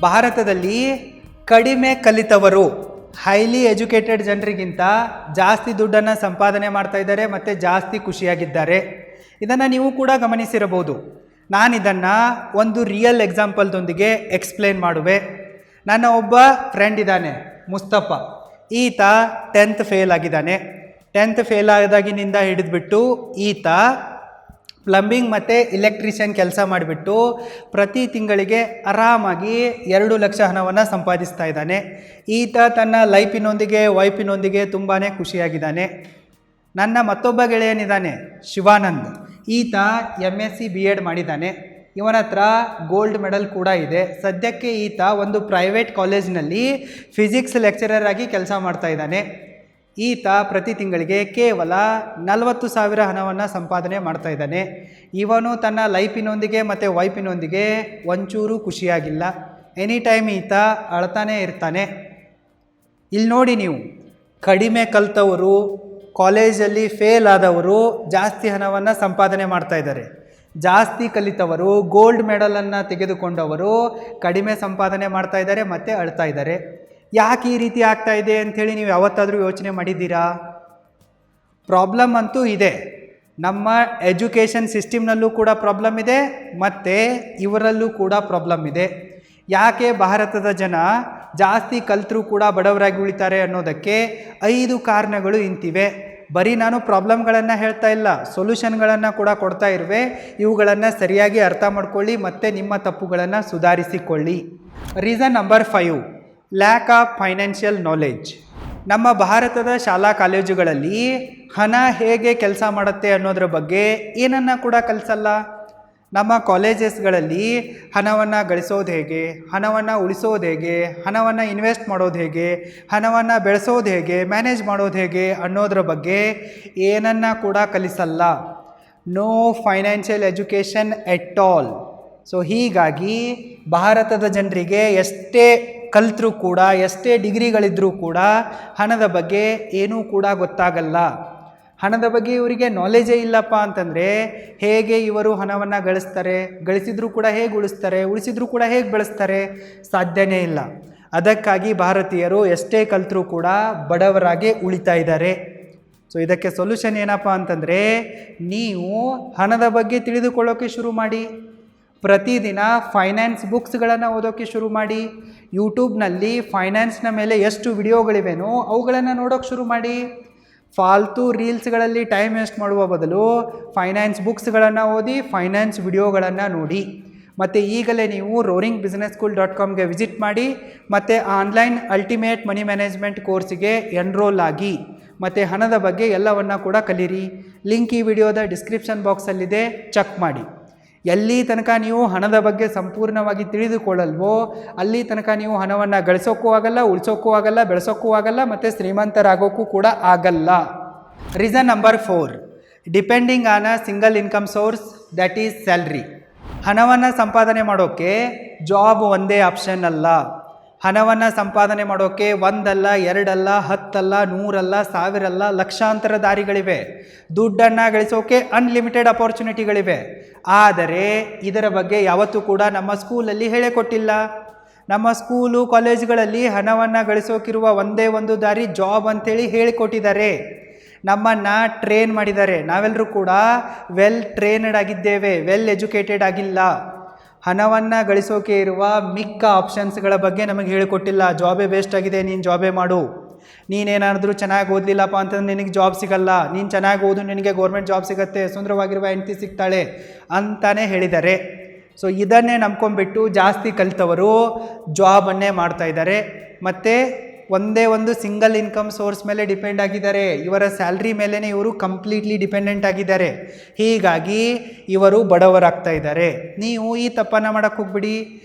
ಭಾರತದಲ್ಲಿ ಕಡಿಮೆ ಕಲಿತವರು highly educated ಜನರಿಗಿಂತ ಜಾಸ್ತಿ ದುಡ್ಡನ್ನು ಸಂಪಾದನೆ ಮಾಡ್ತಾ ಇದ್ದಾರೆ ಮತ್ತು ಜಾಸ್ತಿ ಖುಷಿಯಾಗಿದ್ದಾರೆ. ಇದನ್ನು ನೀವು ಕೂಡ ಗಮನಿಸಿರಬಹುದು. ನಾನು ಇದನ್ನು ಒಂದು ರಿಯಲ್ ಎಕ್ಸಾಂಪಲ್ದೊಂದಿಗೆ ಎಕ್ಸ್ಪ್ಲೇನ್ ಮಾಡುವೆ. ನನ್ನ ಒಬ್ಬ ಫ್ರೆಂಡ್ ಇದ್ದಾನೆ, ಮುಸ್ತಫ. ಈತ 10th ಫೇಲ್ ಆಗಿದ್ದಾನೆ. 10th ಫೇಲ್ ಆದಾಗಿನಿಂದ ಹಿಡಿದ್ಬಿಟ್ಟು ಈತ ಪ್ಲಂಬಿಂಗ್ ಮತ್ತು ಇಲೆಕ್ಟ್ರಿಷಿಯನ್ ಕೆಲಸ ಮಾಡಿಬಿಟ್ಟು ಪ್ರತಿ ತಿಂಗಳಿಗೆ ಆರಾಮಾಗಿ 2 ಲಕ್ಷ ಹಣವನ್ನು ಸಂಪಾದಿಸ್ತಾ ಇದ್ದಾನೆ. ಈತ ತನ್ನ ವೈಫಿನೊಂದಿಗೆ ತುಂಬಾ ಖುಷಿಯಾಗಿದ್ದಾನೆ. ನನ್ನ ಮತ್ತೊಬ್ಬ ಗೆಳೆಯನಿದ್ದಾನೆ, ಶಿವಾನಂದ್. ಈತ MSc B.Ed ಮಾಡಿದ್ದಾನೆ. ಇವನ ಹತ್ರ ಗೋಲ್ಡ್ ಮೆಡಲ್ ಕೂಡ ಇದೆ. ಸದ್ಯಕ್ಕೆ ಈತ ಒಂದು ಪ್ರೈವೇಟ್ ಕಾಲೇಜ್ನಲ್ಲಿ ಫಿಸಿಕ್ಸ್ ಲೆಕ್ಚರರ್ ಆಗಿ ಕೆಲಸ ಮಾಡ್ತಾ ಇದ್ದಾನೆ. ಈತ ಪ್ರತಿ ತಿಂಗಳಿಗೆ ಕೇವಲ 40,000 ಹಣವನ್ನು ಸಂಪಾದನೆ ಮಾಡ್ತಾ ಇದ್ದಾನೆ. ಇವನು ತನ್ನ ಲೈಫಿನೊಂದಿಗೆ ಮತ್ತು ವೈಫಿನೊಂದಿಗೆ ಒಂಚೂರು ಖುಷಿಯಾಗಿಲ್ಲ. ಎನಿ ಟೈಮ್ ಈತ ಅಳ್ತಾನೆ ಇರ್ತಾನೆ. ಇಲ್ಲಿ ನೋಡಿ ನೀವು, ಕಡಿಮೆ ಕಲಿತವರು, ಕಾಲೇಜಲ್ಲಿ ಫೇಲ್ ಆದವರು ಜಾಸ್ತಿ ಹಣವನ್ನು ಸಂಪಾದನೆ ಮಾಡ್ತಾ ಇದ್ದಾರೆ. ಜಾಸ್ತಿ ಕಲಿತವರು, ಗೋಲ್ಡ್ ಮೆಡಲನ್ನು ತೆಗೆದುಕೊಂಡವರು ಕಡಿಮೆ ಸಂಪಾದನೆ ಮಾಡ್ತಾ ಇದ್ದಾರೆ ಮತ್ತು ಅಳ್ತಾ ಇದ್ದಾರೆ. ಯಾಕೆ ಈ ರೀತಿ ಆಗ್ತಾ ಇದೆ ಅಂಥೇಳಿ ನೀವು ಯಾವತ್ತಾದರೂ ಯೋಚನೆ ಮಾಡಿದ್ದೀರಾ? ಪ್ರಾಬ್ಲಮ್ ಅಂತೂ ಇದೆ. ನಮ್ಮ ಎಜುಕೇಷನ್ ಸಿಸ್ಟಮ್ನಲ್ಲೂ ಕೂಡ ಪ್ರಾಬ್ಲಮ್ ಇದೆ ಮತ್ತು ಇವರಲ್ಲೂ ಕೂಡ ಪ್ರಾಬ್ಲಮ್ ಇದೆ. ಯಾಕೆ ಭಾರತದ ಜನ ಜಾಸ್ತಿ ಕಲಿತರೂ ಕೂಡ ಬಡವರಾಗಿ ಉಳಿತಾರೆ ಅನ್ನೋದಕ್ಕೆ 5 ಕಾರಣಗಳು ಇಂತಿವೆ. ಬರೀ ನಾನು ಪ್ರಾಬ್ಲಮ್ಗಳನ್ನು ಹೇಳ್ತಾ ಇಲ್ಲ, ಸೊಲ್ಯೂಷನ್ಗಳನ್ನು ಕೂಡ ಕೊಡ್ತಾ ಇರುವೆ. ಇವುಗಳನ್ನು ಸರಿಯಾಗಿ ಅರ್ಥ ಮಾಡ್ಕೊಳ್ಳಿ ಮತ್ತು ನಿಮ್ಮ ತಪ್ಪುಗಳನ್ನು ಸುಧಾರಿಸಿಕೊಳ್ಳಿ. Reason number 5, lack of financial knowledge. ನಮ್ಮ ಭಾರತದ ಶಾಲಾ ಕಾಲೇಜುಗಳಲ್ಲಿ ಹಣ ಹೇಗೆ ಕೆಲಸ ಮಾಡುತ್ತೆ ಅನ್ನೋದ್ರ ಬಗ್ಗೆ ಏನನ್ನ ಕೂಡ ಕಲಿಸಲ್ಲ. ನಮ್ಮ ಕಾಲೇಜಸ್ಗಳಲ್ಲಿ ಹಣವನ್ನು ಗಳಿಸೋದು ಹೇಗೆ, ಹಣವನ್ನು ಉಳಿಸೋದು ಹೇಗೆ, ಹಣವನ್ನು ಇನ್ವೆಸ್ಟ್ ಮಾಡೋದು ಹೇಗೆ, ಹಣವನ್ನು ಬೆಳೆಸೋದು ಹೇಗೆ, ಮ್ಯಾನೇಜ್ ಮಾಡೋದು ಹೇಗೆ ಅನ್ನೋದ್ರ ಬಗ್ಗೆ ಏನನ್ನ ಕೂಡ ಕಲಿಸಲ್ಲ. No financial education at all. So ಹೀಗಾಗಿ ಭಾರತದ ಜನರಿಗೆ ಎಷ್ಟೇ ಕಲಿತರೂ ಕೂಡ, ಎಷ್ಟೇ ಡಿಗ್ರಿಗಳಿದ್ರೂ ಕೂಡ ಹಣದ ಬಗ್ಗೆ ಏನೂ ಕೂಡ ಗೊತ್ತಾಗಲ್ಲ. ಹಣದ ಬಗ್ಗೆ ಇವರಿಗೆ ನಾಲೆಜೇ ಇಲ್ಲಪ್ಪ ಅಂತಂದರೆ ಹೇಗೆ ಇವರು ಹಣವನ್ನು ಗಳಿಸಿದ್ರೂ ಕೂಡ ಹೇಗೆ ಉಳಿಸಿದ್ರೂ ಕೂಡ ಹೇಗೆ ಬೆಳೆಸ್ತಾರೆ? ಸಾಧ್ಯನೇ ಇಲ್ಲ. ಅದಕ್ಕಾಗಿ ಭಾರತೀಯರು ಎಷ್ಟೇ ಕಲಿತರೂ ಕೂಡ ಬಡವರಾಗಿ ಉಳಿತಾ ಇದ್ದಾರೆ. ಸೊ ಇದಕ್ಕೆ ಸೊಲ್ಯೂಷನ್ ಏನಪ್ಪ ಅಂತಂದರೆ, ನೀವು ಹಣದ ಬಗ್ಗೆ ತಿಳಿದುಕೊಳ್ಳೋಕ್ಕೆ ಶುರು ಮಾಡಿ. ಪ್ರತಿದಿನ ಫೈನಾನ್ಸ್ ಬುಕ್ಸ್ಗಳನ್ನು ಓದೋಕ್ಕೆ ಶುರು ಮಾಡಿ. ಯೂಟ್ಯೂಬ್ನಲ್ಲಿ ಫೈನಾನ್ಸ್ನ ಮೇಲೆ ಎಷ್ಟು ವಿಡಿಯೋಗಳಿವೆನೋ ಅವುಗಳನ್ನು ನೋಡೋಕ್ಕೆ ಶುರು ಮಾಡಿ. ಫಾಲ್ತು ರೀಲ್ಸ್ಗಳಲ್ಲಿ ಟೈಮ್ ವೇಸ್ಟ್ ಮಾಡುವ ಬದಲು ಫೈನಾನ್ಸ್ ಬುಕ್ಸ್ಗಳನ್ನು ಓದಿ, ಫೈನಾನ್ಸ್ ವಿಡಿಯೋಗಳನ್ನು ನೋಡಿ. ಮತ್ತು ಈಗಲೇ ನೀವು roaringbusinesschool.comಗೆ ವಿಸಿಟ್ ಮಾಡಿ ಮತ್ತು ಆನ್ಲೈನ್ ಅಲ್ಟಿಮೇಟ್ ಮನಿ ಮ್ಯಾನೇಜ್ಮೆಂಟ್ ಕೋರ್ಸಿಗೆ ಎನ್ರೋಲ್ ಆಗಿ ಮತ್ತು ಹಣದ ಬಗ್ಗೆ ಎಲ್ಲವನ್ನು ಕೂಡ ಕಲೀರಿ. ಲಿಂಕ್ ಈ ವಿಡಿಯೋದ ಡಿಸ್ಕ್ರಿಪ್ಷನ್ ಬಾಕ್ಸಲ್ಲಿದೆ, ಚೆಕ್ ಮಾಡಿ. ಎಲ್ಲಿ ತನಕ ನೀವು ಹಣದ ಬಗ್ಗೆ ಸಂಪೂರ್ಣವಾಗಿ ತಿಳಿದುಕೊಳ್ಳಲ್ವೋ ಅಲ್ಲಿ ತನಕ ನೀವು ಹಣವನ್ನು ಗಳಿಸೋಕ್ಕೂ ಆಗಲ್ಲ, ಉಳಿಸೋಕ್ಕೂ ಆಗಲ್ಲ, ಬೆಳೆಸೋಕ್ಕೂ ಆಗಲ್ಲ ಮತ್ತು ಶ್ರೀಮಂತರಾಗೋಕ್ಕೂ ಕೂಡ ಆಗಲ್ಲ. Reason number 4, depending on a single income source, that is salary. ಹಣವನ್ನು ಸಂಪಾದನೆ ಮಾಡೋಕ್ಕೆ ಜಾಬ್ ಒಂದೇ ಆಪ್ಷನ್ ಅಲ್ಲ. ಹಣವನ್ನು ಸಂಪಾದನೆ ಮಾಡೋಕ್ಕೆ 1 ಅಲ್ಲ, 2 ಅಲ್ಲ, 10 ಅಲ್ಲ, 100 ಅಲ್ಲ, 1000 ಅಲ್ಲ, ಲಕ್ಷಾಂತರ ದಾರಿಗಳಿವೆ. ದುಡ್ಡನ್ನು ಗಳಿಸೋಕೆ ಅನ್ಲಿಮಿಟೆಡ್ ಅಪಾರ್ಚುನಿಟಿಗಳಿವೆ. ಆದರೆ ಇದರ ಬಗ್ಗೆ ಯಾವತ್ತೂ ಕೂಡ ನಮ್ಮ ಸ್ಕೂಲಲ್ಲಿ ಹೇಳಿಕೊಟ್ಟಿಲ್ಲ. ನಮ್ಮ ಸ್ಕೂಲು ಕಾಲೇಜುಗಳಲ್ಲಿ ಹಣವನ್ನು ಗಳಿಸೋಕಿರುವ ಒಂದೇ ಒಂದು ದಾರಿ ಜಾಬ್ ಅಂಥೇಳಿ ಹೇಳಿಕೊಟ್ಟಿದ್ದಾರೆ. ನಮ್ಮನ್ನು ಟ್ರೈನ್ ಮಾಡಿದ್ದಾರೆ. ನಾವೆಲ್ಲರೂ ಕೂಡ ವೆಲ್ ಟ್ರೈನ್ಡ್ ಆಗಿದ್ದೇವೆ, ವೆಲ್ ಎಜುಕೇಟೆಡ್ ಆಗಿಲ್ಲ. ಹಣವನ್ನು ಗಳಿಸೋಕೆ ಇರುವ ಮಿಕ್ಕ ಆಪ್ಷನ್ಸ್ಗಳ ಬಗ್ಗೆ ನಮಗೆ ಹೇಳಿಕೊಟ್ಟಿಲ್ಲ. ಜಾಬೇ ವೇಸ್ಟ್ ಆಗಿದೆ, ನೀನು ಜಾಬೇ ಮಾಡು. ನೀನೇನಾದರೂ ಚೆನ್ನಾಗಿ ಓದಲಿಲ್ಲಪ್ಪ ಅಂತಂದ್ರೆ ನಿನಗೆ ಜಾಬ್ ಸಿಗಲ್ಲ. ನೀನು ಚೆನ್ನಾಗಿ ಓದು, ನಿನಗೆ ಗೌರ್ಮೆಂಟ್ ಜಾಬ್ ಸಿಗುತ್ತೆ, ಸುಂದರವಾಗಿರುವ ಹೆಂಡತಿ ಸಿಗ್ತಾಳೆ ಅಂತಾನೆ ಹೇಳಿದ್ದಾರೆ. ಸೊ ಇದನ್ನೇ ನಂಬ್ಕೊಂಡ್ಬಿಟ್ಟು ಜಾಸ್ತಿ ಕಲಿತವರು ಜಾಬನ್ನೇ ಮಾಡ್ತಾ ಇದ್ದಾರೆ ಮತ್ತು ಒಂದೇ ಒಂದು ಸಿಂಗಲ್ ಇನ್ಕಮ್ ಸೋರ್ಸ್ ಮೇಲೆ ಡಿಪೆಂಡ್ ಆಗಿದ್ದಾರೆ. ಇವರ ಸ್ಯಾಲ್ರಿ ಮೇಲೇ ಇವರು ಕಂಪ್ಲೀಟ್ಲಿ ಡಿಪೆಂಡೆಂಟ್ ಆಗಿದ್ದಾರೆ. ಹೀಗಾಗಿ ಇವರು ಬಡವರಾಗ್ತಾ ಇದ್ದಾರೆ. ನೀವು ಈ ತಪ್ಪನ್ನು ಮಾಡೋಕ್ಕೆ ಹೋಗ್ಬಿಡಿ.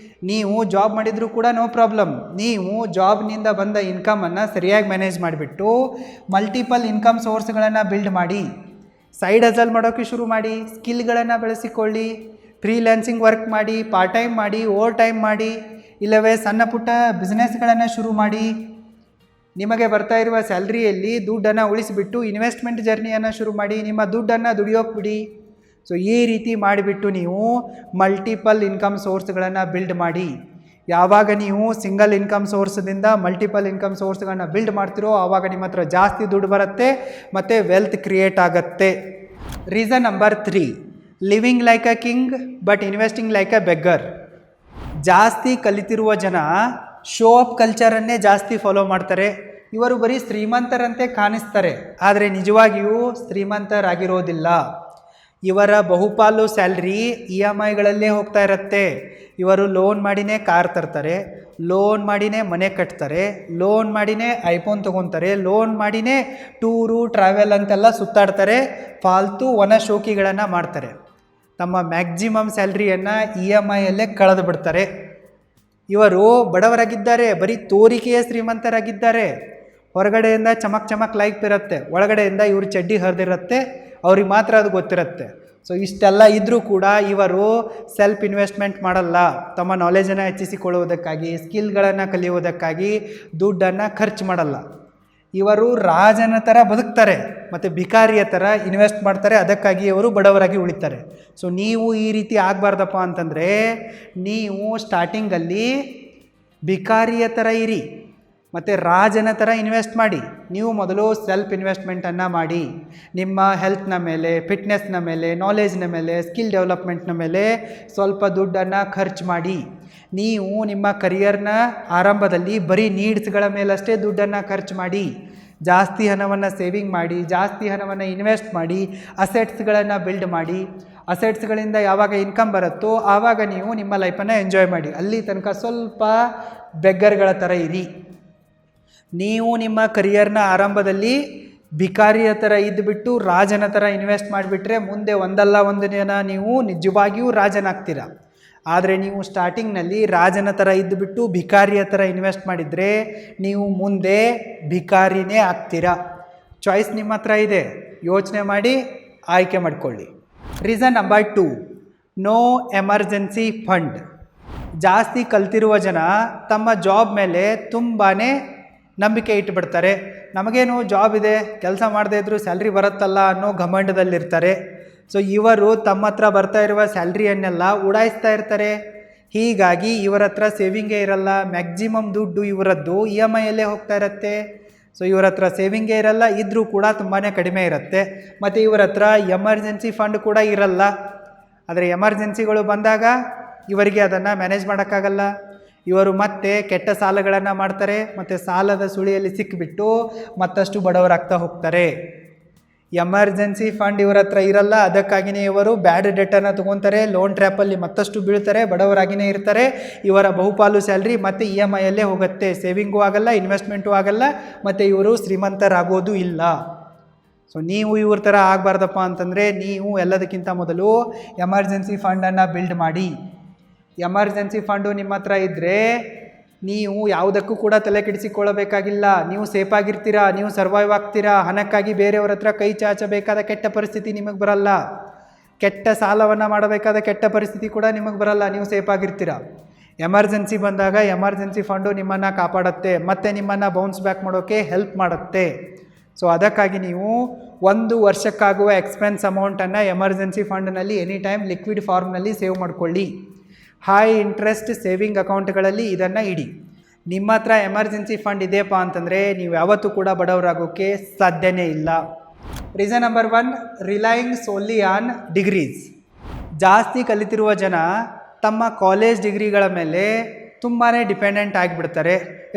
ನೀವು ಜಾಬ್ ಮಾಡಿದರೂ ಕೂಡ ನೋ ಪ್ರಾಬ್ಲಮ್. ನೀವು ಜಾಬ್ನಿಂದ ಬಂದ ಇನ್ಕಮನ್ನು ಸರಿಯಾಗಿ ಮ್ಯಾನೇಜ್ ಮಾಡಿಬಿಟ್ಟು ಮಲ್ಟಿಪಲ್ ಇನ್ಕಮ್ ಸೋರ್ಸ್ಗಳನ್ನು ಬಿಲ್ಡ್ ಮಾಡಿ. ಸೈಡ್ ಹಸಲ್ ಮಾಡೋಕ್ಕೆ ಶುರು ಮಾಡಿ. ಸ್ಕಿಲ್ಗಳನ್ನು ಬೆಳೆಸಿಕೊಳ್ಳಿ. ಫ್ರೀಲ್ಯಾನ್ಸಿಂಗ್ ವರ್ಕ್ ಮಾಡಿ, ಪಾರ್ಟ್ ಟೈಮ್ ಮಾಡಿ, ಓವರ್ ಟೈಮ್ ಮಾಡಿ, ಇಲ್ಲವೇ ಸಣ್ಣ ಪುಟ್ಟ ಬಿಸ್ನೆಸ್ಗಳನ್ನು ಶುರು ಮಾಡಿ. ನಿಮಗೆ ಬರ್ತಾ ಇರುವ ಸ್ಯಾಲ್ರಿಯಲ್ಲಿ ದುಡ್ಡನ್ನು ಉಳಿಸಿಬಿಟ್ಟು ಇನ್ವೆಸ್ಟ್ಮೆಂಟ್ ಜರ್ನಿಯನ್ನು ಶುರು ಮಾಡಿ. ನಿಮ್ಮ ದುಡ್ಡನ್ನು ದುಡಿಯೋಕೆ ಬಿಡಿ. ಸೊ ಈ ರೀತಿ ಮಾಡಿಬಿಟ್ಟು ನೀವು ಮಲ್ಟಿಪಲ್ ಇನ್ಕಮ್ ಸೋರ್ಸ್ಗಳನ್ನು ಬಿಲ್ಡ್ ಮಾಡಿ. ಯಾವಾಗ ನೀವು ಸಿಂಗಲ್ ಇನ್ಕಮ್ ಸೋರ್ಸ್ದಿಂದ ಮಲ್ಟಿಪಲ್ ಇನ್ಕಮ್ ಸೋರ್ಸ್ಗಳನ್ನ ಬಿಲ್ಡ್ ಮಾಡ್ತಿರೋ ಆವಾಗ ನಿಮ್ಮ ಹತ್ರ ಜಾಸ್ತಿ ದುಡ್ಡು ಬರುತ್ತೆ ಮತ್ತು ವೆಲ್ತ್ ಕ್ರಿಯೇಟ್ ಆಗುತ್ತೆ. Reason number 3, living like a king but investing like a beggar. ಜಾಸ್ತಿ ಕಲಿತಿರುವ ಜನ ಶೋ ಅಪ್ ಕಲ್ಚರನ್ನೇ ಜಾಸ್ತಿ ಫಾಲೋ ಮಾಡ್ತಾರೆ. ಇವರು ಬರೀ ಶ್ರೀಮಂತರಂತೆ ಕಾಣಿಸ್ತಾರೆ, ಆದರೆ ನಿಜವಾಗಿಯೂ ಶ್ರೀಮಂತರಾಗಿರೋದಿಲ್ಲ. ಇವರ ಬಹುಪಾಲು ಸ್ಯಾಲ್ರಿ EMIಗಳಲ್ಲೇ ಹೋಗ್ತಾ ಇರುತ್ತೆ. ಇವರು ಲೋನ್ ಮಾಡಿನೇ ಕಾರ್ ತರ್ತಾರೆ, ಲೋನ್ ಮಾಡಿನೇ ಮನೆ ಕಟ್ತಾರೆ, ಲೋನ್ ಮಾಡಿನೇ ಐಫೋನ್ ತೊಗೊತಾರೆ, ಲೋನ್ ಮಾಡಿನೇ ಟೂರು ಟ್ರಾವೆಲ್ ಅಂತೆಲ್ಲ ಸುತ್ತಾಡ್ತಾರೆ, ಫಾಲ್ತು ವನ ಶೋಕಿಗಳನ್ನು ಮಾಡ್ತಾರೆ. ತಮ್ಮ ಮ್ಯಾಕ್ಸಿಮಮ್ ಸ್ಯಾಲ್ರಿಯನ್ನು EMIಯಲ್ಲೇ ಕಳೆದು ಬಿಡ್ತಾರೆ. ಇವರು ಬಡವರಾಗಿದ್ದಾರೆ, ಬರೀ ತೋರಿಕೆಯ ಶ್ರೀಮಂತರಾಗಿದ್ದಾರೆ. ಹೊರಗಡೆಯಿಂದ ಚಮಕ್ ಚಮಕ್ ಲೈಫ್ ಇರುತ್ತೆ, ಒಳಗಡೆಯಿಂದ ಇವರು ಚಡ್ಡಿ ಹರಿದಿರುತ್ತೆ, ಅವ್ರಿಗೆ ಮಾತ್ರ ಅದು ಗೊತ್ತಿರುತ್ತೆ. ಸೊ ಇಷ್ಟೆಲ್ಲ ಇದ್ದರೂ ಕೂಡ ಇವರು ಸೆಲ್ಫ್ ಇನ್ವೆಸ್ಟ್ಮೆಂಟ್ ಮಾಡಲ್ಲ. ತಮ್ಮ ನಾಲೆಜನ್ನು ಹೆಚ್ಚಿಸಿಕೊಳ್ಳುವುದಕ್ಕಾಗಿ, ಸ್ಕಿಲ್ಗಳನ್ನು ಕಲಿಯುವುದಕ್ಕಾಗಿ ದುಡ್ಡನ್ನು ಖರ್ಚು ಮಾಡಲ್ಲ. ಇವರು ರಾಜನ ಥರ ಬದುಕ್ತಾರೆ ಮತ್ತು ಭಿಕಾರಿಯ ಥರ ಇನ್ವೆಸ್ಟ್ ಮಾಡ್ತಾರೆ. ಅದಕ್ಕಾಗಿ ಇವರು ಬಡವರಾಗಿ ಉಳಿತಾರೆ. ಸೊ ನೀವು ಈ ರೀತಿ ಆಗಬಾರ್ದಪ್ಪ ಅಂತಂದರೆ ನೀವು ಸ್ಟಾರ್ಟಿಂಗಲ್ಲಿ ಭಿಕಾರಿಯ ಥರ ಇರಿ ಮತ್ತು ರಾಜನ ಥರ ಇನ್ವೆಸ್ಟ್ ಮಾಡಿ. ನೀವು ಮೊದಲು ಸೆಲ್ಫ್ ಇನ್ವೆಸ್ಟ್ಮೆಂಟನ್ನು ಮಾಡಿ. ನಿಮ್ಮ ಹೆಲ್ತ್ನ ಮೇಲೆ, ಫಿಟ್ನೆಸ್ನ ಮೇಲೆ, ನಾಲೆಜ್ನ ಮೇಲೆ, ಸ್ಕಿಲ್ ಡೆವಲಪ್ಮೆಂಟ್ನ ಮೇಲೆ ಸ್ವಲ್ಪ ದುಡ್ಡನ್ನು ಖರ್ಚು ಮಾಡಿ. ನೀವು ನಿಮ್ಮ ಕರಿಯರ್ನ ಆರಂಭದಲ್ಲಿ ಬರೀ ನೀಡ್ಸ್ಗಳ ಮೇಲಷ್ಟೇ ದುಡ್ಡನ್ನು ಖರ್ಚು ಮಾಡಿ. ಜಾಸ್ತಿ ಹಣವನ್ನು ಸೇವಿಂಗ್ ಮಾಡಿ, ಜಾಸ್ತಿ ಹಣವನ್ನು ಇನ್ವೆಸ್ಟ್ ಮಾಡಿ, ಅಸೆಟ್ಸ್ಗಳನ್ನು ಬಿಲ್ಡ್ ಮಾಡಿ. ಅಸೆಟ್ಸ್ಗಳಿಂದ ಯಾವಾಗ ಇನ್ಕಮ್ ಬರುತ್ತೋ ಆವಾಗ ನೀವು ನಿಮ್ಮ ಲೈಫನ್ನು ಎಂಜಾಯ್ ಮಾಡಿ. ಅಲ್ಲಿ ತನಕ ಸ್ವಲ್ಪ ಬೆಗ್ಗರ್ಗಳ ಥರ ಇರಿ. ನೀವು ನಿಮ್ಮ ಕರಿಯರ್ನ ಆರಂಭದಲ್ಲಿ ಭಿಕಾರಿಯ ಥರ ಇದ್ದುಬಿಟ್ಟು ರಾಜನ ಥರ ಇನ್ವೆಸ್ಟ್ ಮಾಡಿಬಿಟ್ರೆ ಮುಂದೆ ಒಂದಲ್ಲ ಒಂದು ದಿನ ನೀವು ನಿಜವಾಗಿಯೂ ರಾಜನಾಗ್ತೀರ. ಆದರೆ ನೀವು ಸ್ಟಾರ್ಟಿಂಗ್ನಲ್ಲಿ ರಾಜನ ಥರ ಇದ್ದುಬಿಟ್ಟು ಭಿಕಾರಿಯ ಥರ ಇನ್ವೆಸ್ಟ್ ಮಾಡಿದರೆ ನೀವು ಮುಂದೆ ಭಿಕಾರಿನೇ ಆಗ್ತೀರಾ. ಚಾಯ್ಸ್ ನಿಮ್ಮ ಹತ್ರ ಇದೆ, ಯೋಚನೆ ಮಾಡಿ ಆಯ್ಕೆ ಮಾಡಿಕೊಳ್ಳಿ. Reason number 2, no emergency fund. ಜಾಸ್ತಿ ಕಲ್ತಿರುವ ಜನ ತಮ್ಮ ಜಾಬ್ ಮೇಲೆ ತುಂಬಾ ನಂಬಿಕೆ ಇಟ್ಟುಬಿಡ್ತಾರೆ. ನಮಗೇನು ಜಾಬ್ ಇದೆ, ಕೆಲಸ ಮಾಡದೇ ಇದ್ದರೂ ಸ್ಯಾಲ್ರಿ ಬರುತ್ತಲ್ಲ ಅನ್ನೋ ಘಮಂಡದಲ್ಲಿರ್ತಾರೆ. ಸೊ ಇವರು ತಮ್ಮ ಹತ್ರ ಬರ್ತಾ ಇರುವ ಸ್ಯಾಲ್ರಿಯನ್ನೆಲ್ಲ ಉಡಾಯಿಸ್ತಾ ಇರ್ತಾರೆ. ಹೀಗಾಗಿ ಇವರ ಹತ್ರ ಸೇವಿಂಗೇ ಇರಲ್ಲ. ಮ್ಯಾಕ್ಸಿಮಮ್ ದುಡ್ಡು ಇವರದ್ದು EMIಯಲ್ಲೇ ಹೋಗ್ತಾ ಇರುತ್ತೆ. ಸೊ ಇವರ ಹತ್ರ ಸೇವಿಂಗೇ ಇರಲ್ಲ, ಇದ್ದರೂ ಕೂಡ ತುಂಬಾ ಕಡಿಮೆ ಇರುತ್ತೆ. ಮತ್ತು ಇವರ ಹತ್ರ ಎಮರ್ಜೆನ್ಸಿ ಫಂಡ್ ಕೂಡ ಇರಲ್ಲ. ಆದರೆ ಎಮರ್ಜೆನ್ಸಿಗಳು ಬಂದಾಗ ಇವರಿಗೆ ಅದನ್ನು ಮ್ಯಾನೇಜ್ ಮಾಡೋಕ್ಕಾಗಲ್ಲ. ಇವರು ಮತ್ತೆ ಕೆಟ್ಟ ಸಾಲಗಳನ್ನು ಮಾಡ್ತಾರೆ ಮತ್ತು ಸಾಲದ ಸುಳಿಯಲ್ಲಿ ಸಿಕ್ಕಿಬಿಟ್ಟು ಮತ್ತಷ್ಟು ಬಡವರಾಗ್ತಾ ಹೋಗ್ತಾರೆ. ಎಮರ್ಜೆನ್ಸಿ ಫಂಡ್ ಇವರ ಹತ್ರ ಇರಲ್ಲ. ಅದಕ್ಕಾಗಿಯೇ ಇವರು ಬ್ಯಾಡ್ ಡೆಟನ್ನು ತೊಗೊತಾರೆ, ಲೋನ್ ಟ್ರ್ಯಾಪಲ್ಲಿ ಮತ್ತಷ್ಟು ಬೀಳ್ತಾರೆ, ಬಡವರಾಗಿಯೇ ಇರ್ತಾರೆ. ಇವರ ಬಹುಪಾಲು ಸ್ಯಾಲ್ರಿ ಮತ್ತು EMIಯಲ್ಲೇ ಹೋಗುತ್ತೆ. ಸೇವಿಂಗೂ ಆಗಲ್ಲ, ಇನ್ವೆಸ್ಟ್ಮೆಂಟು ಆಗಲ್ಲ, ಮತ್ತು ಇವರು ಶ್ರೀಮಂತರಾಗೋದು ಇಲ್ಲ. ಸೊ ನೀವು ಇವ್ರ ಥರ ಆಗಬಾರ್ದಪ್ಪ ಅಂತಂದರೆ ನೀವು ಎಲ್ಲದಕ್ಕಿಂತ ಮೊದಲು ಎಮರ್ಜೆನ್ಸಿ ಫಂಡನ್ನು ಬಿಲ್ಡ್ ಮಾಡಿ. ಎಮರ್ಜೆನ್ಸಿ ಫಂಡು ನಿಮ್ಮ ಹತ್ರ ಇದ್ದರೆ ನೀವು ಯಾವುದಕ್ಕೂ ಕೂಡ ತಲೆ ಕೆಡಿಸಿಕೊಳ್ಳಬೇಕಾಗಿಲ್ಲ. ನೀವು ಸೇಫಾಗಿರ್ತೀರಾ, ನೀವು ಸರ್ವೈವ್ ಆಗ್ತೀರಾ. ಹಣಕ್ಕಾಗಿ ಬೇರೆಯವ್ರ ಹತ್ರ ಕೈ ಚಾಚಬೇಕಾದ ಕೆಟ್ಟ ಪರಿಸ್ಥಿತಿ ನಿಮಗೆ ಬರಲ್ಲ. ಕೆಟ್ಟ ಸಾಲವನ್ನು ಮಾಡಬೇಕಾದ ಕೆಟ್ಟ ಪರಿಸ್ಥಿತಿ ಕೂಡ ನಿಮಗೆ ಬರಲ್ಲ. ನೀವು ಸೇಫಾಗಿರ್ತೀರಾ. ಎಮರ್ಜೆನ್ಸಿ ಬಂದಾಗ ಎಮರ್ಜೆನ್ಸಿ ಫಂಡು ನಿಮ್ಮನ್ನು ಕಾಪಾಡುತ್ತೆ ಮತ್ತು ನಿಮ್ಮನ್ನು ಬೌನ್ಸ್ ಬ್ಯಾಕ್ ಮಾಡೋಕ್ಕೆ ಹೆಲ್ಪ್ ಮಾಡುತ್ತೆ. ಸೊ ಅದಕ್ಕಾಗಿ ನೀವು 1 ವರ್ಷಕ್ಕಾಗುವ ಎಕ್ಸ್ಪೆನ್ಸ್ ಅಮೌಂಟನ್ನು ಎಮರ್ಜೆನ್ಸಿ ಫಂಡ್ನಲ್ಲಿ ಎನಿ ಟೈಮ್ ಲಿಕ್ವಿಡ್ ಫಾರ್ಮ್ನಲ್ಲಿ ಸೇವ್ ಮಾಡಿಕೊಳ್ಳಿ. ಹೈ ಇಂಟ್ರೆಸ್ಟ್ ಸೇವಿಂಗ್ ಅಕೌಂಟ್ಗಳಲ್ಲಿ ಇದನ್ನು ಇಡಿ. ನಿಮ್ಮ ಹತ್ರ ಎಮರ್ಜೆನ್ಸಿ ಫಂಡ್ ಇದೆಯಪ್ಪ ಅಂತಂದರೆ ನೀವು ಯಾವತ್ತೂ ಕೂಡ ಬಡವರಾಗೋಕ್ಕೆ ಸಾಧ್ಯನೇ ಇಲ್ಲ. Reason number 1, relying solely on degrees. ಜಾಸ್ತಿ ಕಲಿತಿರುವ ಜನ ತಮ್ಮ ಕಾಲೇಜ್ ಡಿಗ್ರಿಗಳ ಮೇಲೆ ತುಂಬಾ ಡಿಪೆಂಡೆಂಟ್ ಆಗಿಬಿಡ್ತಾರೆ.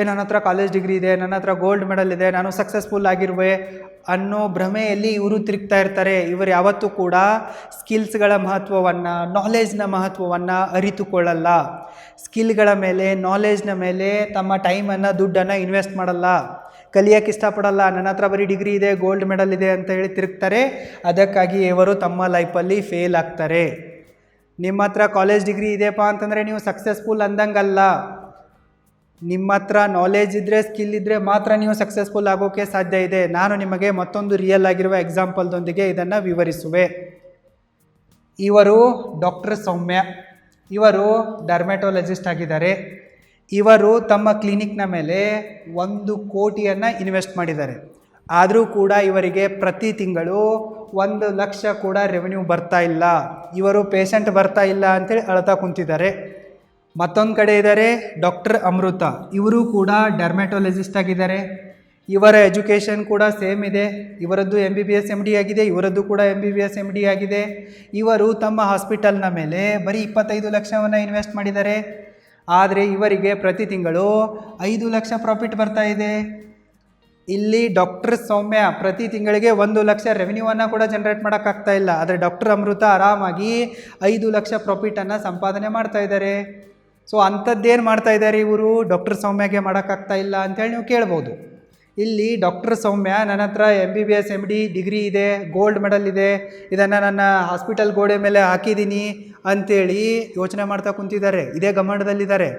ನನ್ನ ಹತ್ರ ಕಾಲೇಜ್ ಡಿಗ್ರಿ ಇದೆ, ನನ್ನ ಹತ್ರ ಗೋಲ್ಡ್ ಮೆಡಲ್ ಇದೆ, ನಾನು ಸಕ್ಸಸ್ಫುಲ್ ಆಗಿರುವೆ ಅನ್ನೋ ಭ್ರಮೆಯಲ್ಲಿ ಇವರು ತಿರುಗ್ತಾ ಇರ್ತಾರೆ. ಇವರು ಯಾವತ್ತೂ ಕೂಡ ಸ್ಕಿಲ್ಸ್ಗಳ ಮಹತ್ವವನ್ನು, ನಾಲೆಜ್ನ ಮಹತ್ವವನ್ನು ಅರಿತುಕೊಳ್ಳಲ್ಲ. ಸ್ಕಿಲ್ಗಳ ಮೇಲೆ, ನಾಲೆಜ್ನ ಮೇಲೆ ತಮ್ಮ ಟೈಮನ್ನು, ದುಡ್ಡನ್ನು ಇನ್ವೆಸ್ಟ್ ಮಾಡಲ್ಲ. ಕಲಿಯೋಕ್ಕೆ ಇಷ್ಟಪಡಲ್ಲ. ನನ್ನ ಹತ್ರ ಬರೀ ಡಿಗ್ರಿ ಇದೆ, ಗೋಲ್ಡ್ ಮೆಡಲ್ ಇದೆ ಅಂತ ಹೇಳಿ ತಿರುಗ್ತಾರೆ. ಅದಕ್ಕಾಗಿ ಇವರು ತಮ್ಮ ಲೈಫಲ್ಲಿ ಫೇಲ್ ಆಗ್ತಾರೆ. ನಿಮ್ಮ ಹತ್ರ ಕಾಲೇಜ್ ಡಿಗ್ರಿ ಇದೆಯಪ್ಪ ಅಂತಂದರೆ ನೀವು ಸಕ್ಸಸ್ಫುಲ್ ಅಂದಂಗಲ್ಲ. ನಿಮ್ಮ ಹತ್ರ ನಾಲೆಜ್ ಇದ್ದರೆ, ಸ್ಕಿಲ್ ಇದ್ದರೆ ಮಾತ್ರ ನೀವು ಸಕ್ಸಸ್ಫುಲ್ ಆಗೋಕ್ಕೆ ಸಾಧ್ಯ ಇದೆ. ನಾನು ನಿಮಗೆ ಮತ್ತೊಂದು ರಿಯಲ್ ಆಗಿರುವ ಎಕ್ಸಾಂಪಲ್ದೊಂದಿಗೆ ಇದನ್ನು ವಿವರಿಸುವೆ. ಇವರು ಡಾಕ್ಟರ್ ಸೌಮ್ಯ. ಇವರು ಡರ್ಮೆಟೋಲಜಿಸ್ಟ್ ಆಗಿದ್ದಾರೆ. ಇವರು ತಮ್ಮ ಕ್ಲಿನಿಕ್ನ ಮೇಲೆ 1 ಕೋಟಿಯನ್ನು ಇನ್ವೆಸ್ಟ್ ಮಾಡಿದ್ದಾರೆ. ಆದರೂ ಕೂಡ ಇವರಿಗೆ ಪ್ರತಿ ತಿಂಗಳು 1 ಲಕ್ಷ ಕೂಡ ರೆವೆನ್ಯೂ ಬರ್ತಾ ಇಲ್ಲ. ಇವರು ಪೇಷಂಟ್ ಬರ್ತಾ ಇಲ್ಲ ಅಂತೇಳಿ ಅಳ್ತಾ ಕುಂತಿದ್ದಾರೆ. ಮತ್ತೊಂದು ಕಡೆ ಇದ್ದಾರೆ ಡಾಕ್ಟರ್ ಅಮೃತ. ಇವರು ಕೂಡ ಡರ್ಮೆಟೊಲಜಿಸ್ಟ್ ಆಗಿದ್ದಾರೆ. ಇವರ ಎಜುಕೇಷನ್ ಕೂಡ ಸೇಮ್ ಇದೆ. ಇವರದ್ದು MBBS MD ಆಗಿದೆ, ಇವರದ್ದು ಕೂಡ MBBS MD ಆಗಿದೆ. ಇವರು ತಮ್ಮ ಹಾಸ್ಪಿಟಲ್ನ ಮೇಲೆ ಬರೀ 25 ಲಕ್ಷವನ್ನು ಇನ್ವೆಸ್ಟ್ ಮಾಡಿದ್ದಾರೆ. ಆದರೆ ಇವರಿಗೆ ಪ್ರತಿ ತಿಂಗಳು 5 ಲಕ್ಷ ಪ್ರಾಫಿಟ್ ಬರ್ತಾ ಇದೆ. ಇಲ್ಲಿ ಡಾಕ್ಟರ್ ಸೌಮ್ಯ ಪ್ರತಿ ತಿಂಗಳಿಗೆ 1 ಲಕ್ಷ ರೆವೆನ್ಯೂವನ್ನು ಕೂಡ ಜನರೇಟ್ ಮಾಡೋಕ್ಕಾಗ್ತಾ ಇಲ್ಲ. ಆದರೆ ಡಾಕ್ಟರ್ ಅಮೃತ ಆರಾಮಾಗಿ 5 ಲಕ್ಷ ಪ್ರಾಫಿಟನ್ನು ಸಂಪಾದನೆ ಮಾಡ್ತಾ ಇದ್ದಾರೆ. ಸೊ ಅಂಥದ್ದೇನು ಮಾಡ್ತಾ ಇದ್ದಾರೆ ಇವರು ಡಾಕ್ಟರ್ ಸೌಮ್ಯಗೆ ಮಾಡೋಕ್ಕಾಗ್ತಾ ಇಲ್ಲ ಅಂಥೇಳಿ ನೀವು ಕೇಳ್ಬೋದು. ಇಲ್ಲಿ ಡಾಕ್ಟರ್ ಸೌಮ್ಯ ನನ್ನ ಹತ್ರ MBBS MD ಡಿಗ್ರಿ ಇದೆ, ಗೋಲ್ಡ್ ಮೆಡಲ್ ಇದೆ, ಇದನ್ನು ನನ್ನ ಹಾಸ್ಪಿಟಲ್ ಗೋಡೆ ಮೇಲೆ ಹಾಕಿದ್ದೀನಿ ಅಂಥೇಳಿ ಯೋಚನೆ ಮಾಡ್ತಾ ಕುಂತಿದ್ದಾರೆ, ಇದೇ ಗಮನದಲ್ಲಿದ್ದಾರೆ.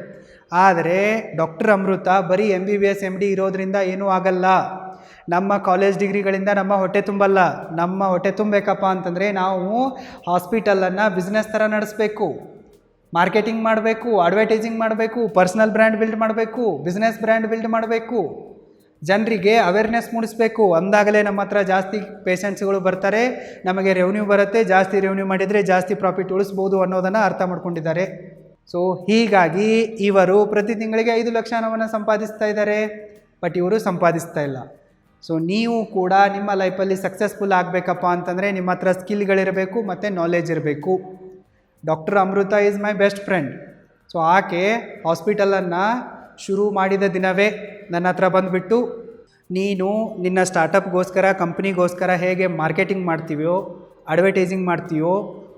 ಆದರೆ ಡಾಕ್ಟರ್ ಅಮೃತ ಬರೀ MBBS MD ಇರೋದ್ರಿಂದ ಏನೂ ಆಗಲ್ಲ. ನಮ್ಮ ಕಾಲೇಜ್ ಡಿಗ್ರಿಗಳಿಂದ ನಮ್ಮ ಹೊಟ್ಟೆ ತುಂಬಲ್ಲ. ನಮ್ಮ ಹೊಟ್ಟೆ ತುಂಬಬೇಕಪ್ಪ ಅಂತಂದರೆ ನಾವು ಹಾಸ್ಪಿಟಲನ್ನು ಬಿಸ್ನೆಸ್ ಥರ ನಡೆಸಬೇಕು, ಮಾರ್ಕೆಟಿಂಗ್ ಮಾಡಬೇಕು, ಅಡ್ವರ್ಟೈಸಿಂಗ್ ಮಾಡಬೇಕು, ಪರ್ಸ್ನಲ್ ಬ್ರ್ಯಾಂಡ್ ಬಿಲ್ಡ್ ಮಾಡಬೇಕು, ಬಿಸ್ನೆಸ್ ಬ್ರ್ಯಾಂಡ್ ಬಿಲ್ಡ್ ಮಾಡಬೇಕು, ಜನರಿಗೆ ಅವೇರ್ನೆಸ್ ಮೂಡಿಸಬೇಕು. ಅಂದಾಗಲೇ ನಮ್ಮ ಹತ್ರ ಜಾಸ್ತಿ ಪೇಷಂಟ್ಸ್ಗಳು ಬರ್ತಾರೆ, ನಮಗೆ ರೆವೆನ್ಯೂ ಬರುತ್ತೆ, ಜಾಸ್ತಿ ರೆವೆನ್ಯೂ ಮಾಡಿದರೆ ಜಾಸ್ತಿ ಪ್ರಾಫಿಟ್ ಉಳಿಸ್ಬೋದು ಅನ್ನೋದನ್ನು ಅರ್ಥ ಮಾಡ್ಕೊಂಡಿದ್ದಾರೆ. ಸೊ ಹೀಗಾಗಿ ಇವರು ಪ್ರತಿ ತಿಂಗಳಿಗೆ 5 ಲಕ್ಷ ಹಣವನ್ನು ಸಂಪಾದಿಸ್ತಾ ಇದ್ದಾರೆ. ಬಟ್ ಇವರು ಸಂಪಾದಿಸ್ತಾ ಇಲ್ಲ. ಸೊ ನೀವು ಕೂಡ ನಿಮ್ಮ ಲೈಫಲ್ಲಿ ಸಕ್ಸಸ್ಫುಲ್ ಆಗಬೇಕಪ್ಪ ಅಂತಂದರೆ ನಿಮ್ಮ ಹತ್ರ ಸ್ಕಿಲ್ಗಳಿರಬೇಕು ಮತ್ತು ನಾಲೆಜ್ ಇರಬೇಕು. Doctor Amrita is my best friend. So ಆಕೆ ಹಾಸ್ಪಿಟಲನ್ನು ಶುರು ಮಾಡಿದ ದಿನವೇ ನನ್ನ ಹತ್ರ ಬಂದುಬಿಟ್ಟು, ನೀನು ನಿನ್ನ ಸ್ಟಾರ್ಟಪ್ಗೋಸ್ಕರ, ಕಂಪ್ನಿಗೋಸ್ಕರ ಹೇಗೆ ಮಾರ್ಕೆಟಿಂಗ್ ಮಾಡ್ತೀವೋ, ಅಡ್ವರ್ಟೈಸಿಂಗ್ ಮಾಡ್ತೀಯೋ,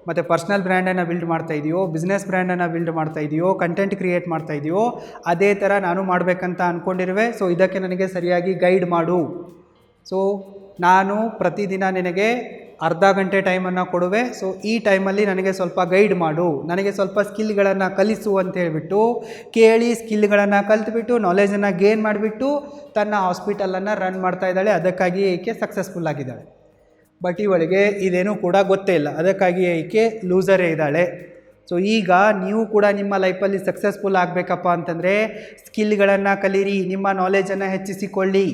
ಮತ್ತು ಪರ್ಸ್ನಲ್ ಬ್ರ್ಯಾಂಡನ್ನು ಬಿಲ್ಡ್ ಮಾಡ್ತಾ ಇದೆಯೋ, ಬಿಸ್ನೆಸ್ ಬ್ರ್ಯಾಂಡನ್ನು ಬಿಲ್ಡ್ ಮಾಡ್ತಾ ಇದೆಯೋ, ಕಂಟೆಂಟ್ ಕ್ರಿಯೇಟ್ ಮಾಡ್ತಾ ಇದೆಯೋ, ಅದೇ ಥರ ನಾನು ಮಾಡಬೇಕಂತ ಅಂದ್ಕೊಂಡಿರುವೆ. ಸೊ ಇದಕ್ಕೆ ನನಗೆ ಸರಿಯಾಗಿ ಗೈಡ್ ಮಾಡು. ಸೊ ನಾನು ಪ್ರತಿದಿನ ನಿನಗೆ ಅರ್ಧ ಗಂಟೆ ಟೈಮನ್ನು ಕೊಡುವೆ. ಸೊ ಈ ಟೈಮಲ್ಲಿ ನನಗೆ ಸ್ವಲ್ಪ ಗೈಡ್ ಮಾಡು, ನನಗೆ ಸ್ವಲ್ಪ ಸ್ಕಿಲ್ಗಳನ್ನು ಕಲಿಸು ಅಂತ ಹೇಳಿಬಿಟ್ಟು ಕೇಳಿ ಸ್ಕಿಲ್ಗಳನ್ನು ಕಲಿತ್ಬಿಟ್ಟು ನಾಲೆಜನ್ನು ಗೇನ್ ಮಾಡಿಬಿಟ್ಟು ತನ್ನ ಹಾಸ್ಪಿಟಲನ್ನು ರನ್ ಮಾಡ್ತಾ ಇದ್ದಾಳೆ. ಅದಕ್ಕಾಗಿ ಈಕೆ ಸಕ್ಸಸ್ಫುಲ್ ಆಗಿದ್ದಾಳೆ. ಬಟ್ ಇವಳಿಗೆ ಇದೇನೂ ಕೂಡ ಗೊತ್ತೇ ಇಲ್ಲ, ಅದಕ್ಕಾಗಿ ಈಕೆ ಲೂಸರೇ ಇದ್ದಾಳೆ. ಸೊ ಈಗ ನೀವು ಕೂಡ ನಿಮ್ಮ ಲೈಫಲ್ಲಿ ಸಕ್ಸಸ್ಫುಲ್ ಆಗಬೇಕಪ್ಪ ಅಂತಂದರೆ ಸ್ಕಿಲ್ಗಳನ್ನು ಕಲೀರಿ, ನಿಮ್ಮ ನಾಲೆಜನ್ನು ಹೆಚ್ಚಿಸಿಕೊಳ್ಳಿ.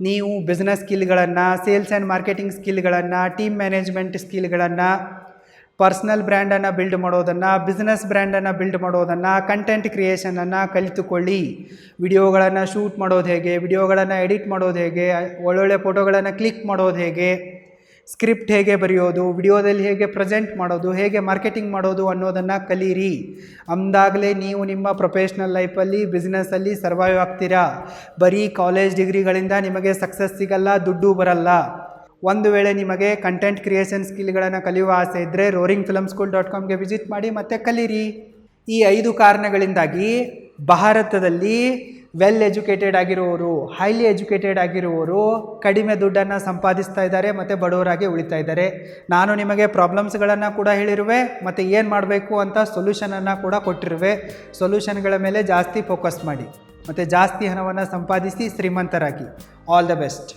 ನೀವು ಬಿಸ್ನೆಸ್ ಸ್ಕಿಲ್ಗಳನ್ನು, ಸೇಲ್ಸ್ ಆ್ಯಂಡ್ ಮಾರ್ಕೆಟಿಂಗ್ ಸ್ಕಿಲ್ಗಳನ್ನು, ಟೀಮ್ ಮ್ಯಾನೇಜ್ಮೆಂಟ್ ಸ್ಕಿಲ್ಗಳನ್ನು, ಪರ್ಸ್ನಲ್ ಬ್ರ್ಯಾಂಡನ್ನು ಬಿಲ್ಡ್ ಮಾಡೋದನ್ನು, ಬಿಸ್ನೆಸ್ ಬ್ರ್ಯಾಂಡನ್ನು ಬಿಲ್ಡ್ ಮಾಡೋದನ್ನು, ಕಂಟೆಂಟ್ ಕ್ರಿಯೇಷನನ್ನು ಕಲಿತುಕೊಳ್ಳಿ. ವಿಡಿಯೋಗಳನ್ನು ಶೂಟ್ ಮಾಡೋದು ಹೇಗೆ, ವಿಡಿಯೋಗಳನ್ನು ಎಡಿಟ್ ಮಾಡೋದು ಹೇಗೆ, ಒಳ್ಳೊಳ್ಳೆ ಫೋಟೋಗಳನ್ನು ಕ್ಲಿಕ್ ಮಾಡೋದು ಹೇಗೆ, ಸ್ಕ್ರಿಪ್ಟ್ ಹೇಗೆ ಬರೆಯೋದು, ವಿಡಿಯೋದಲ್ಲಿ ಹೇಗೆ ಪ್ರೆಸೆಂಟ್ ಮಾಡೋದು, ಹೇಗೆ ಮಾರ್ಕೆಟಿಂಗ್ ಮಾಡೋದು ಅನ್ನೋದನ್ನು ಕಲೀರಿ. ಅಂದಾಗಲೇ ನೀವು ನಿಮ್ಮ ಪ್ರೊಫೆಷ್ನಲ್ ಲೈಫಲ್ಲಿ, ಬಿಸ್ನೆಸ್ಸಲ್ಲಿ ಸರ್ವೈವ್ ಆಗ್ತೀರಾ. ಬರೀ ಕಾಲೇಜ್ ಡಿಗ್ರಿಗಳಿಂದ ನಿಮಗೆ ಸಕ್ಸಸ್ ಸಿಗಲ್ಲ, ದುಡ್ಡು ಬರಲ್ಲ. ಒಂದು ವೇಳೆ ನಿಮಗೆ ಕಂಟೆಂಟ್ ಕ್ರಿಯೇಷನ್ ಸ್ಕಿಲ್ಗಳನ್ನು ಕಲಿಯುವ ಆಸೆ ಇದ್ದರೆ roaringfilmschool.comಗೆ ವಿಸಿಟ್ ಮಾಡಿ ಮತ್ತು ಕಲೀರಿ. ಈ 5 ಕಾರಣಗಳಿಂದಾಗಿ ಭಾರತದಲ್ಲಿ ವೆಲ್ ಎಜುಕೇಟೆಡ್ ಆಗಿರುವವರು, ಹೈಲಿ ಎಜುಕೇಟೆಡ್ ಆಗಿರುವವರು ಕಡಿಮೆ ದುಡ್ಡನ್ನು ಸಂಪಾದಿಸ್ತಾ ಇದ್ದಾರೆ ಮತ್ತು ಬಡವರಾಗಿ ಉಳಿತಾ ಇದ್ದಾರೆ. ನಾನು ನಿಮಗೆ ಪ್ರಾಬ್ಲಮ್ಸ್ಗಳನ್ನು ಕೂಡ ಹೇಳಿರುವೆ ಮತ್ತು ಏನು ಮಾಡಬೇಕು ಅಂತ ಸೊಲ್ಯೂಷನನ್ನು ಕೂಡ ಕೊಟ್ಟಿರುವೆ. ಸೊಲ್ಯೂಷನ್ಗಳ ಮೇಲೆ ಜಾಸ್ತಿ ಫೋಕಸ್ ಮಾಡಿ ಮತ್ತು ಜಾಸ್ತಿ ಹಣವನ್ನು ಸಂಪಾದಿಸಿ ಶ್ರೀಮಂತರಾಗಿ. All the best.